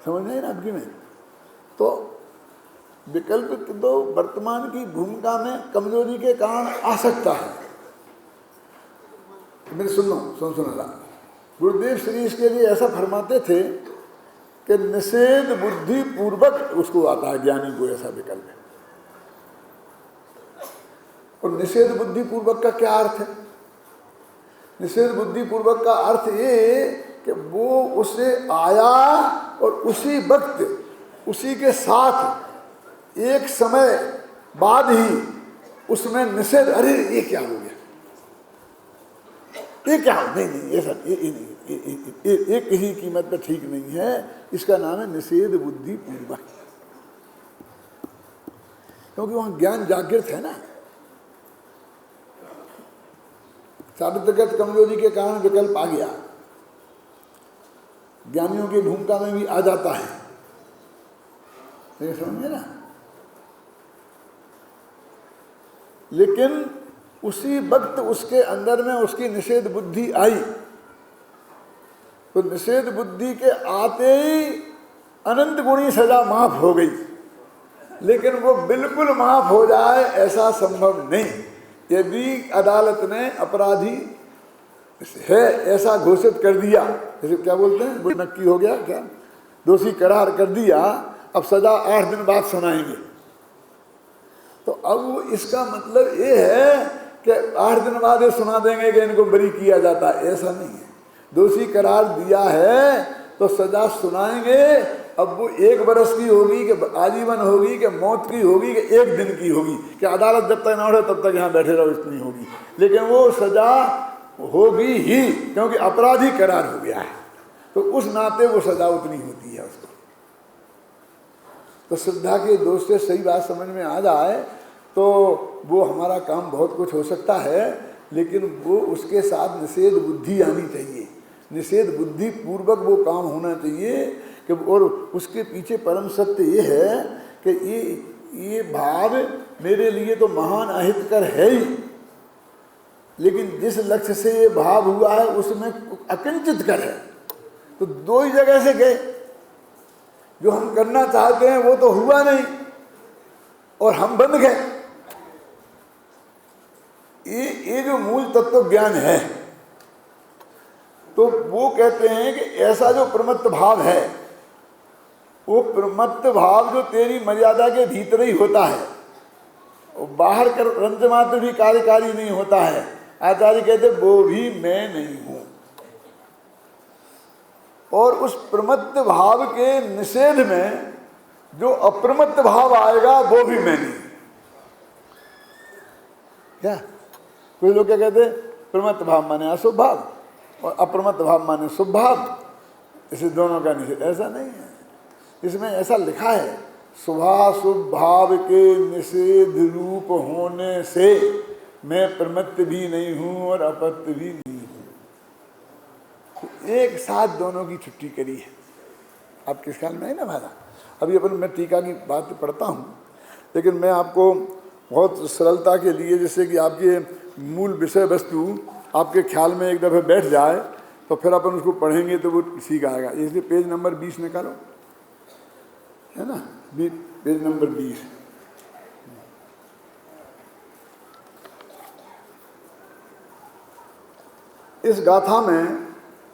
समझ नहीं ना आपकी में? तो विकल्प तो वर्तमान की भूमिका में कमजोरी के कारण आ सकता है। मेरे सुनो गुरुदेव श्री इसके लिए ऐसा फरमाते थे कि निषेध बुद्धि पूर्वक उसको आता है, ज्ञानी को ऐसा विकल्प है। और निषेध बुद्धि पूर्वक का क्या अर्थ है? निषेध बुद्धि पूर्वक का अर्थ ये कि वो उससे आया और उसी वक्त उसी के साथ एक समय बाद ही उसमें निषेध, अरे ये क्या हो गया, ये क्या, नहीं नहीं ऐसा ये नहीं, ये किसी कीमत पर ठीक नहीं है। इसका नाम है निषेध बुद्धि पूर्वक, क्योंकि वहां ज्ञान जागृत है ना। साबित्रगत कमजोरी के कारण विकल्प आ गया, ज्ञानियों की भूमिका में भी आ जाता है, समझे ना। लेकिन उसी वक्त उसके अंदर में उसकी निषेध बुद्धि आई, तो निषेध बुद्धि के आते ही अनंत गुणी सजा माफ हो गई। लेकिन वो बिल्कुल माफ हो जाए ऐसा संभव नहीं। यदि अदालत ने अपराधी है ऐसा घोषित कर दिया, जैसे क्या बोलते हैं, नक्की हो गया, क्या दोषी करार कर दिया, अब सजा 8 दिन बाद सुनाएंगे, तो अब इसका मतलब ये है कि 8 दिन बाद ये सुना देंगे कि इनको बरी किया जाता है, ऐसा नहीं है। दोषी करार दिया है तो सजा सुनाएंगे। अब वो 1 बरस की होगी कि आजीवन होगी कि मौत की होगी कि 1 दिन की होगी, कि अदालत जब तक ना उठे तब तक यहाँ बैठे रहो, इतनी होगी, लेकिन वो सजा होगी ही, क्योंकि अपराधी करार हो गया है, तो उस नाते वो सजा उतनी होती है उसको। तो श्रद्धा के दोष से सही बात समझ में आ जाए तो वो हमारा काम बहुत कुछ हो सकता है, लेकिन वो उसके साथ निषेध बुद्धि आनी चाहिए। निषेध बुद्धि पूर्वक वो काम होना चाहिए कि, और उसके पीछे परम सत्य ये है कि ये भाव मेरे लिए तो महान अहितकर है ही, लेकिन जिस लक्ष्य से ये भाव हुआ है उसमें अकिंचित कर है। तो 2 ही जगह से गए, जो हम करना चाहते हैं वो तो हुआ नहीं और हम बंध गए। ये जो मूल तत्व ज्ञान है, तो वो कहते हैं कि ऐसा जो प्रमत्त भाव है, वो प्रमत्त भाव जो तेरी मर्यादा के भीतर ही होता है, वो बाहर कर रंच मात्र भी कार्यकारी नहीं होता है। आचार्य कहते वो भी मैं नहीं हूं, और उस प्रमत्त भाव के निषेध में जो अप्रमत्त भाव आएगा वो भी मैं नहीं। क्या कुछ लोग क्या कहते हैं, प्रमत्त भाव माने अशुभ भाव और अप्रमत्त भाव माने शुभ भाव, इसे दोनों का निषेध। ऐसा नहीं है, इसमें ऐसा लिखा है, शुभाशुभ भाव के निषेध रूप होने से मैं प्रमत्त भी नहीं हूं और अपत्त भी नहीं हूं। तो एक साथ दोनों की छुट्टी करी है। आप किस ख्याल में है ना भाला। अभी अपन मैं टीका की बात पढ़ता हूं, लेकिन मैं आपको बहुत सरलता के लिए, जैसे कि आपके मूल विषय वस्तु आपके ख्याल में एक दफ़े बैठ जाए तो फिर अपन उसको पढ़ेंगे तो वो ठीक आएगा। इसलिए पेज नंबर 20 निकालो, है ना, पेज नंबर 20। इस गाथा में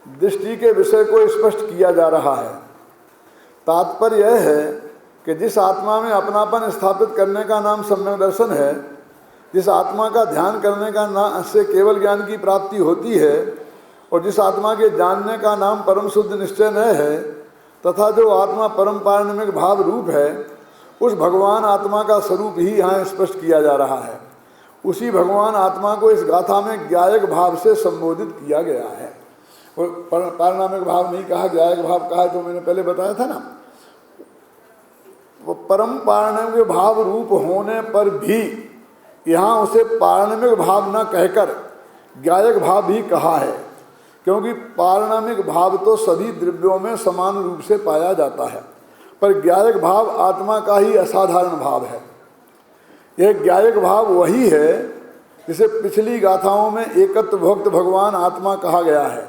दृष्टि के विषय को स्पष्ट किया जा रहा है। तात्पर्य यह है कि जिस आत्मा में अपनापन स्थापित करने का नाम सम्यक दर्शन है, जिस आत्मा का ध्यान करने का नाम से केवल ज्ञान की प्राप्ति होती है, और जिस आत्मा के जानने का नाम परम शुद्ध निश्चय न है, तथा जो आत्मा परम पारणिक भाव रूप है, उस भगवान आत्मा का स्वरूप ही यहाँ स्पष्ट किया जा रहा है। उसी भगवान आत्मा को इस गाथा में ज्ञायक भाव से संबोधित किया गया है। और पारणामिक भाव नहीं कहा, ज्ञायक भाव कहा, तो मैंने पहले बताया था ना। वो परम पारणिक भाव रूप होने पर भी यहाँ उसे पारणिक भाव न कहकर ज्ञायक भाव भी कहा है, क्योंकि पारणिक भाव तो सभी द्रव्यों में समान रूप से पाया जाता है, पर ज्ञायक भाव आत्मा का ही असाधारण भाव है। यह ज्ञायक भाव वही है जिसे पिछली गाथाओं में एकत्व भक्त भगवान आत्मा कहा गया है।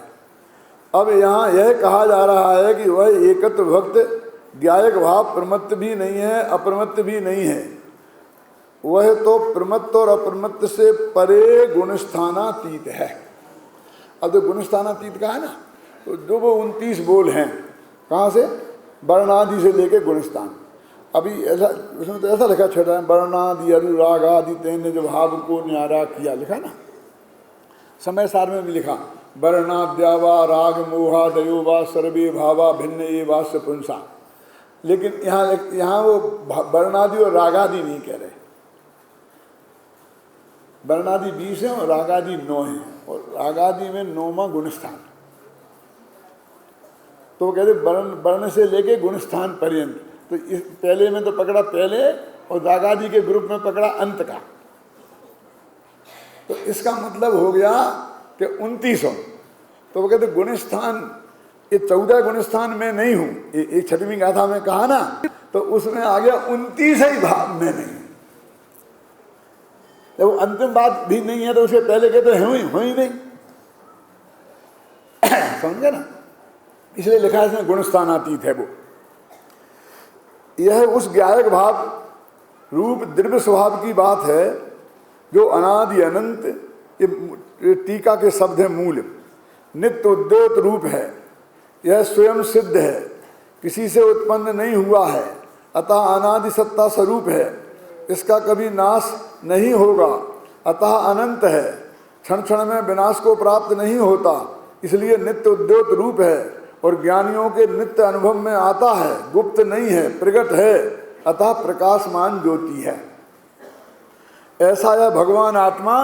अब यहाँ यह कहा जा रहा है कि वह एकत्व भक्त ज्ञायक भाव प्रमत्त भी नहीं है, अप्रमत्त भी नहीं है। वह तो प्रमत्त और अप्रमत्त से परे गुणस्थानातीत है। अब तो गुणस्थानातीत का है ना, तो जो वो 29 बोल हैं, कहाँ से, वर्णादि से लेके गुणस्थान। अभी ऐसा उसमें तो ऐसा लिखा छटा है, वर्णादि अनुराग आदि तेने जो भाव को न्यारा किया, लिखा ना। समय सार में भी लिखा, वर्णाद्यावा राग मोहादयो वा सर्वे भावा भिन्न ये वास्य पुंसा। लेकिन यहाँ वो वर्णादि और रागादि नहीं कह रहे। वर्णादि 20 हैं और रागादि 9 हैं, और रागादि में 9वां गुण स्थान। तो वो कहते वर्ण से लेके गुण स्थान पर्यंत। तो इस पहले में तो पकड़ा पहले और रागादि के ग्रुप में पकड़ा अंत का। तो इसका मतलब हो गया कि 2900। तो वो कहते गुण स्थान, ये 14 गुण स्थान में नहीं हूं, ये 6वीं गाथा में कहा ना, तो उसमें आ गया 29 ही भाव में नहीं। जब अंतिम बात भी नहीं है तो उसके पहले कहते हो ही नहीं। समझे ना, इसलिए लिखा है इसमें गुण स्थानातीत है वो। यह उस ज्ञायक भाव रूप द्रव्य स्वभाव की बात है जो अनादि अनंत, ये टीका के शब्द है मूल, नित्य उद्योत रूप है। यह स्वयं सिद्ध है, किसी से उत्पन्न नहीं हुआ है, अतः अनादि सत्ता स्वरूप है, इसका कभी नाश नहीं होगा, अतः अनंत है, क्षण क्षण में विनाश को प्राप्त नहीं होता, इसलिए नित्य उद्योत रूप है और ज्ञानियों के नित्य अनुभव में आता है, गुप्त नहीं है, प्रकट है, अतः प्रकाशमान ज्योति है। ऐसा यह भगवान आत्मा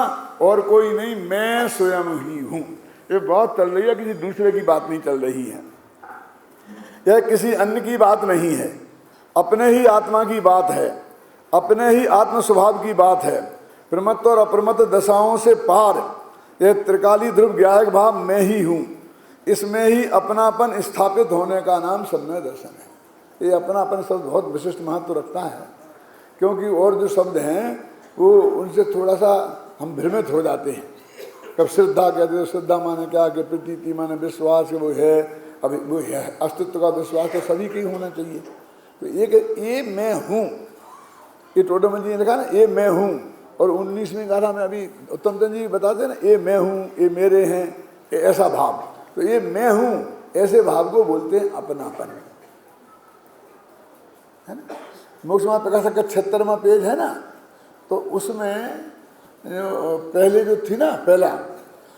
और कोई नहीं, मैं स्वयं ही हूं। ये बात चल रही है, किसी दूसरे की बात नहीं चल रही है, यह किसी अन्य की बात नहीं है, अपने ही आत्मा की बात है, अपने ही आत्म स्वभाव की बात है। प्रमत्त और अप्रमत्त दशाओं से पार यह त्रिकाली ध्रुव ज्ञायक भाव मैं ही हूं, इसमें ही अपनापन स्थापित होने का नाम सम्यक दर्शन है। ये अपनापन शब्द बहुत विशिष्ट महत्व रखता है, क्योंकि और जो शब्द हैं वो उनसे थोड़ा सा हम भ्रमित हो जाते हैं। कब श्रद्धा कहते हैं, श्रद्धा माने क्या कि प्रतीति माने विश्वास, वो है, अभी वो है अस्तित्व का विश्वास तो सभी के ही होना चाहिए। तो ये मैं हूँ, ये टोटोमल जी ने लिखा ना, ये मैं हूँ, और 19वीं गाथा में अभी उत्तम चंद जी बताते हैं ना, ये मैं हूँ, ये मेरे हैं, ये ऐसा भाव। तो ये मैं हूँ ऐसे भाव को बोलते हैं अपनापन, है ना। मोक्ष मार्ग प्रकाशक का 76वां पेज है ना, तो उसमें पहले जो थी ना पहला,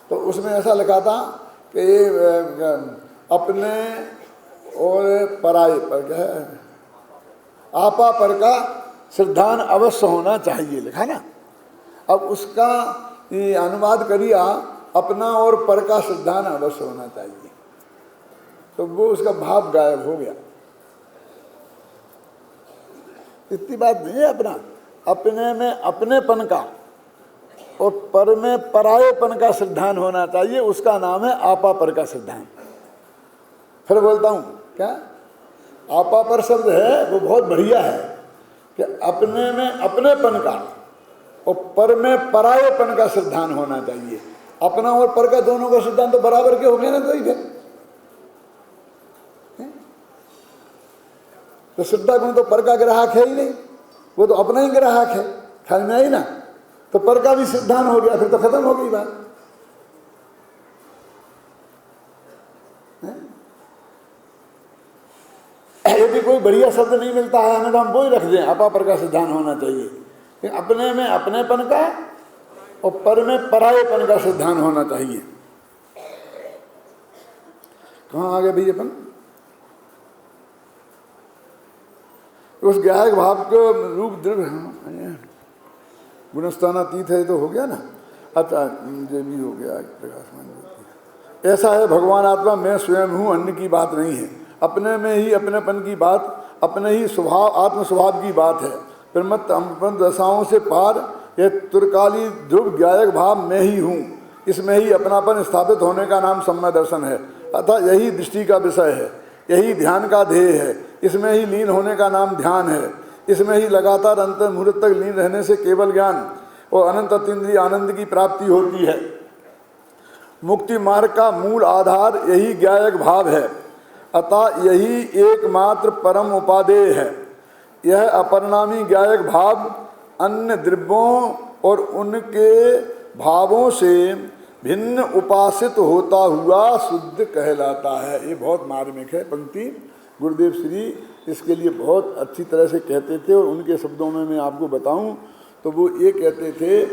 तो उसमें ऐसा लिखा था कि ये अपने और पराये पर क्या है, आपा पर का सिद्धांत अवश्य होना चाहिए, लिखा ना। अब उसका ये अनुवाद करिए, अपना और पर का सिद्धांत अवश्य होना चाहिए, तो वो उसका भाव गायब हो गया। इतनी बात नहीं है। अपने में अपनेपन का और पर में परायेपन का सिद्धांत होना चाहिए, उसका नाम है आपा पर का सिद्धांत। फिर बोलता हूँ क्या, आपा पर शब्द है वो बहुत बढ़िया है कि अपने में अपनेपन का और पर में परायेपन का सिद्धांत होना चाहिए। अपना और पर का दोनों का सिद्धांत तो बराबर के हो गए ना, तो श्रद्धा गुण तो पर का ग्राहक है ही नहीं, वो तो अपना ही ग्राहक है, ख्याल में आई ना। तो पर का भी सिद्धांत हो गया, फिर तो खत्म हो गई बात। यदि कोई बढ़िया शब्द नहीं मिलता है हमें तो हम वो ही रख दें, अपा पर का सिद्धांत होना चाहिए, कि अपने में अपनेपन का और पर में परायेपन का सिद्धांत होना चाहिए। कहाँ आ गए भाई अपन, उस ज्ञायक भाव को रूप द्रव्य गुणस्थानातीत है, तो हो गया ना। अच्छा, ये भी हो गया प्रकाशमान। ऐसा है भगवान आत्मा मैं स्वयं हूँ, अन्य की बात नहीं है, अपने में ही अपनेपन की बात, अपने ही स्वभाव आत्म स्वभाव की बात है। प्रमत्त अमृत दशाओं से पार यह त्रिकाली ध्रुव ज्ञायक भाव मैं ही हूँ, इसमें ही अपनापन स्थापित होने का नाम सम्यक दर्शन है। अतः यही दृष्टि का विषय है, यही ध्यान का ध्येय है, इसमें ही लीन होने का नाम ध्यान है। इसमें ही लगातार अंत मुहूर्त तक लीन रहने से केवल ज्ञान और अनंत अतीन्द्रिय आनंद की प्राप्ति होती है। मुक्ति मार्ग का मूल आधार यही ज्ञायक भाव है, अतः यही एकमात्र परम उपादेय है। यह अपरिणामी ज्ञायक भाव अन्य द्रव्यों और उनके भावों से भिन्न उपासित होता हुआ शुद्ध कहलाता है। ये बहुत मार्मिक है पंक्ति, गुरुदेव श्री इसके लिए बहुत अच्छी तरह से कहते थे, और उनके शब्दों में मैं आपको बताऊं तो वो ये कहते थे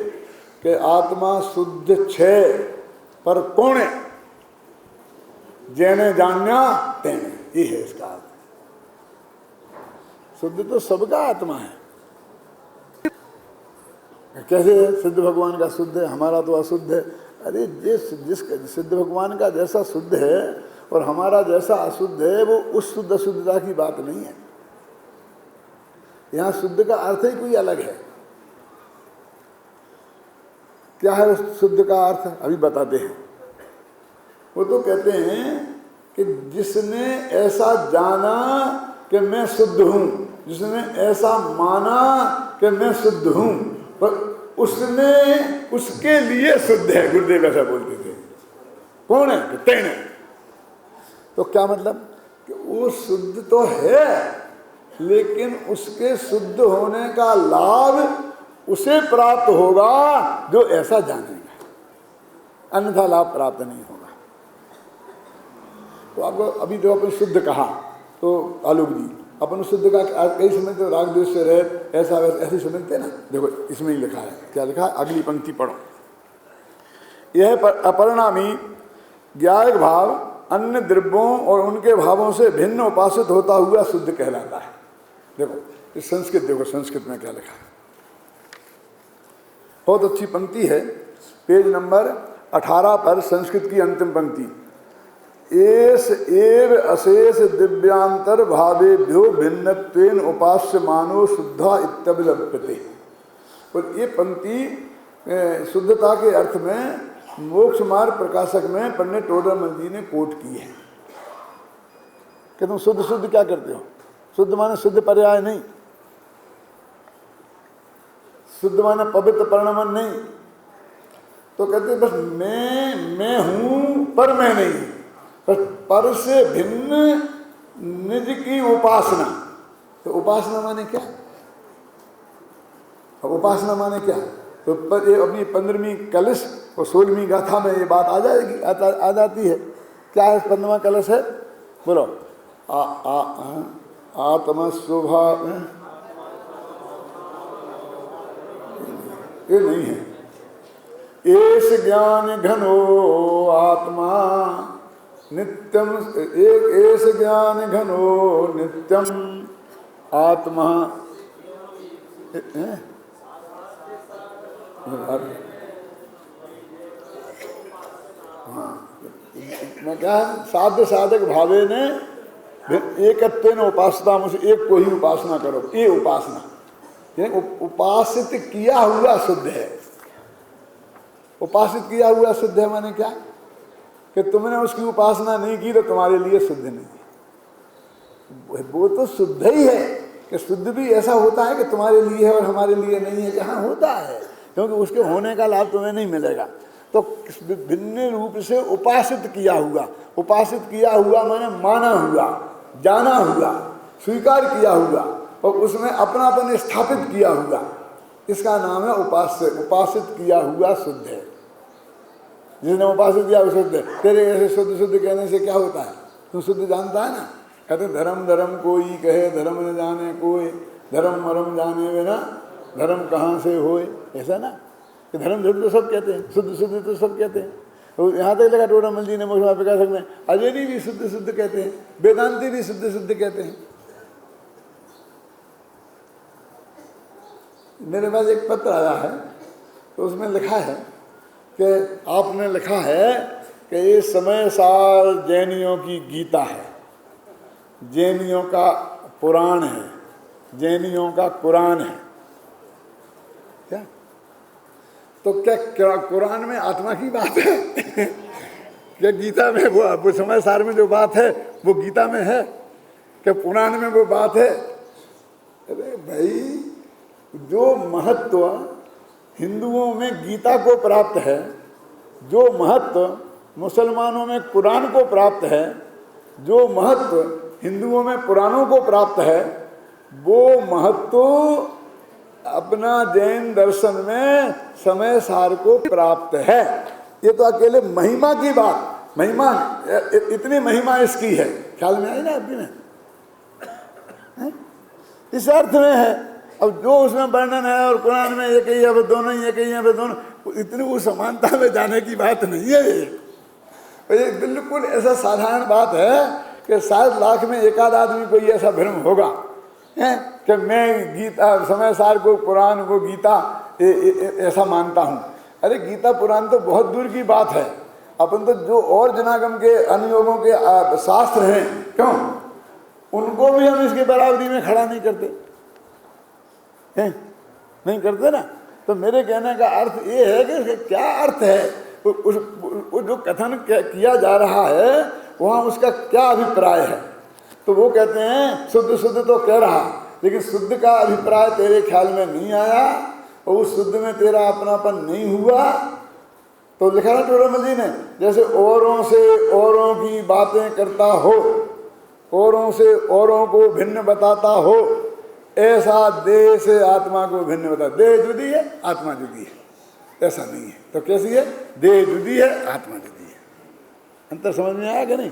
कि आत्मा शुद्ध छे पर कौन है, जैने जान्या तेने, ये है इसका अर्थ। शुद्ध तो सबका आत्मा है, कैसे है? सिद्ध भगवान का शुद्ध है, हमारा तो अशुद्ध है। अरे जिस सिद्ध भगवान का जैसा शुद्ध है और हमारा जैसा अशुद्ध है, वो उस शुद्ध अशुद्धता की बात नहीं है। यहाँ शुद्ध का अर्थ ही कोई अलग है। क्या है उस शुद्ध का अर्थ? अभी बताते हैं। वो तो कहते हैं कि जिसने ऐसा जाना कि मैं शुद्ध हूं, जिसने ऐसा माना कि मैं शुद्ध हूं, पर उसने उसके लिए शुद्ध है। गुरुदेव ऐसा बोलते थे। कौन है? कि तेन है। तो क्या मतलब कि वो शुद्ध तो है, लेकिन उसके शुद्ध होने का लाभ उसे प्राप्त होगा जो ऐसा जानेगा, अन्यथा लाभ प्राप्त नहीं होगा। तो आपको अभी जो अपन शुद्ध कहा, तो आलोक जी अपन शुद्ध का कई समझते हो, राग द्वेष से रहित, ऐसा वैसा ऐसे समझते ना। देखो इसमें ही लिखा है, क्या लिखा है? अगली पंक्ति पढ़ो। यह अपरिणामी ज्ञायक भाव अन्य द्रव्यों और उनके भावों से भिन्न उपासित होता हुआ शुद्ध कहलाता है। देखो इस संस्कृत, देखो संस्कृत में क्या लिखा है, बहुत अच्छी पंक्ति है, पेज नंबर 18 पर संस्कृत की अंतिम पंक्ति। एस एव अशेष दिव्यांतर भावेभ्यो भिन्नत्वेन उपास्य मानो शुद्धा इत्यभिलप्यते। और ये पंक्ति शुद्धता के अर्थ में मोक्ष मार्ग प्रकाशक में पंडित टोडरमल जी ने कोट की है कि तुम शुद्ध शुद्ध क्या करते हो? शुद्ध माने शुद्ध पर्याय नहीं, शुद्ध माने पवित्र परिणमन नहीं। तो कहते बस मैं हूं पर मैं नहीं, पर से भिन्न निज की उपासना। तो उपासना माने क्या? उपासना माने क्या? तो पर ये अपनी 15वीं कलश और 16वीं गाथा में ये बात आ जाएगी, आ जाती है। क्या है 15वां कलश है? बोलो। आत्मा स्वभाव, ये नहीं है। एस ज्ञान घनो आत्मा नित्यम, एक एस ज्ञान घनो नित्यम आत्मा। मैं क्या साध्य साधक भावे ने एकत्वेन उपासना, मुझे एक को ही उपासना करो। ये उपासना उपासित किया हुआ शुद्ध है। उपासित किया हुआ शुद्ध है माने क्या? कि तुमने उसकी उपासना नहीं की तो तुम्हारे लिए शुद्ध नहीं। वो तो शुद्ध ही है कि शुद्ध भी ऐसा होता है कि तुम्हारे लिए है और हमारे लिए नहीं है, जहाँ होता है, क्योंकि उसके होने का लाभ तुम्हें नहीं मिलेगा। तो भिन्न रूप से उपासित किया हुआ, उपासित किया हुआ माने माना हुआ, जाना हुआ, स्वीकार किया हुआ और उसमें अपनापन स्थापित किया हुआ, इसका नाम है उपास्य। उपासित किया हुआ शुद्ध है। जिसने उपासित किया शुद्ध है। तेरे ऐसे शुद्ध शुद्ध कहने से क्या होता है? तुम शुद्ध जानता है ना। कहते धर्म धर्म कोई कहे धर्म न जाने कोई, धर्म मरम जाने बिना धर्म कहाँ से होए, ऐसा ना। कि धर्म धर्म तो सब कहते हैं, शुद्ध शुद्ध तो सब कहते हैं। तो यहाँ तक लगा टोडरमल जी ने मोक्ष मार्ग प्रकाशक में अजयनी भी शुद्ध शुद्ध कहते हैं, वेदांती भी शुद्ध शुद्ध कहते हैं। मेरे पास एक पत्र आया है, तो उसमें लिखा है कि आपने लिखा है कि ये समय सार जैनियों की गीता है, जैनियों का पुराण है, जैनियों का कुरान है। क्या? तो क्या कुरान में आत्मा की बात है? क्या गीता में वो समय सार में जो बात है वो गीता में है? क्या पुराण में वो बात है? अरे भाई, जो महत्व हिंदुओं में गीता को प्राप्त है, जो महत्व मुसलमानों में कुरान को प्राप्त है, जो महत्व हिंदुओं में पुराणों को प्राप्त है, वो महत्व अपना जैन दर्शन में समय सार को प्राप्त है। ये तो अकेले महिमा की बात, महिमा इतनी महिमा इसकी है, ख्याल में आई ना आपकी में? इस अर्थ में है। अब जो उसमें वर्णन है और कुरान में एक ही है, वो दोनों ही एक ही है, वो दोनों, इतनी वो समानता में जाने की बात नहीं है। ये बिल्कुल ऐसा साधारण बात है कि शायद लाख में एकाध आदमी को ऐसा भ्रम होगा कि मैं गीता समय सार को, कुरान को, गीता ऐसा मानता हूँ। अरे गीता पुराण तो बहुत दूर की बात है, अपन तो जो और जनागम के अनुयोगों के शास्त्र हैं, क्यों उनको भी हम इसके बराबरी में खड़ा नहीं करते हैं, नहीं करते ना। तो मेरे कहने का अर्थ ये है कि क्या अर्थ है उस जो कथन किया जा रहा है वहाँ उसका क्या अभिप्राय है। तो वो कहते हैं शुद्ध शुद्ध तो कह रहा, लेकिन शुद्ध का अभिप्राय तेरे ख्याल में नहीं आया और उस शुद्ध में तेरा अपनापन नहीं हुआ। तो लिखा ना टोडरमल जी ने, जैसे औरों से औरों की बातें करता हो, औरों से औरों को भिन्न बताता हो, ऐसा देह से आत्मा को भिन्न बता। देह जुदी है, आत्मा जुदी है, ऐसा नहीं है। तो कैसी है? देह जुदी है, आत्मा जुदी है। अंतर समझ में आया कि नहीं?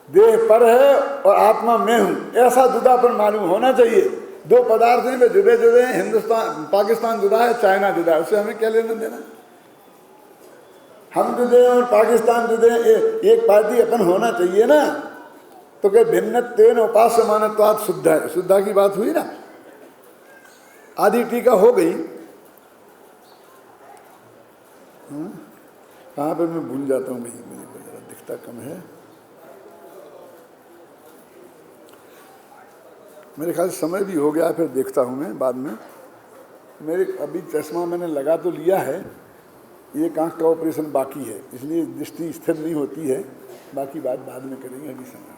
देह पर है और आत्मा मैं हूं, ऐसा जुदापन मालूम होना चाहिए। दो पदार्थ हैं वे जुदे जुदे हैं, हिंदुस्तान पाकिस्तान जुदा है, चाइना जुदा है, उससे हमें क्या लेना देना? हम जुदे और पाकिस्तान जुदे, एक पार्टी अपन होना चाहिए ना। तो क्या भिन्नत्वेन उपास्यमानत्वात् शुद्ध है, शुद्धा की बात हुई ना। आधी टीका हो गई। कहाँ पर मैं भूल जाता हूँ भाई, मुझे को जरा दिखता कम है। मेरे ख्याल से समय भी हो गया, फिर देखता हूँ मैं बाद में। मेरे अभी चश्मा मैंने लगा तो लिया है, एक आँख का ऑपरेशन बाकी है, इसलिए दृष्टि स्थिर नहीं होती है। बाकी बात बाद में करेंगे, अभी समय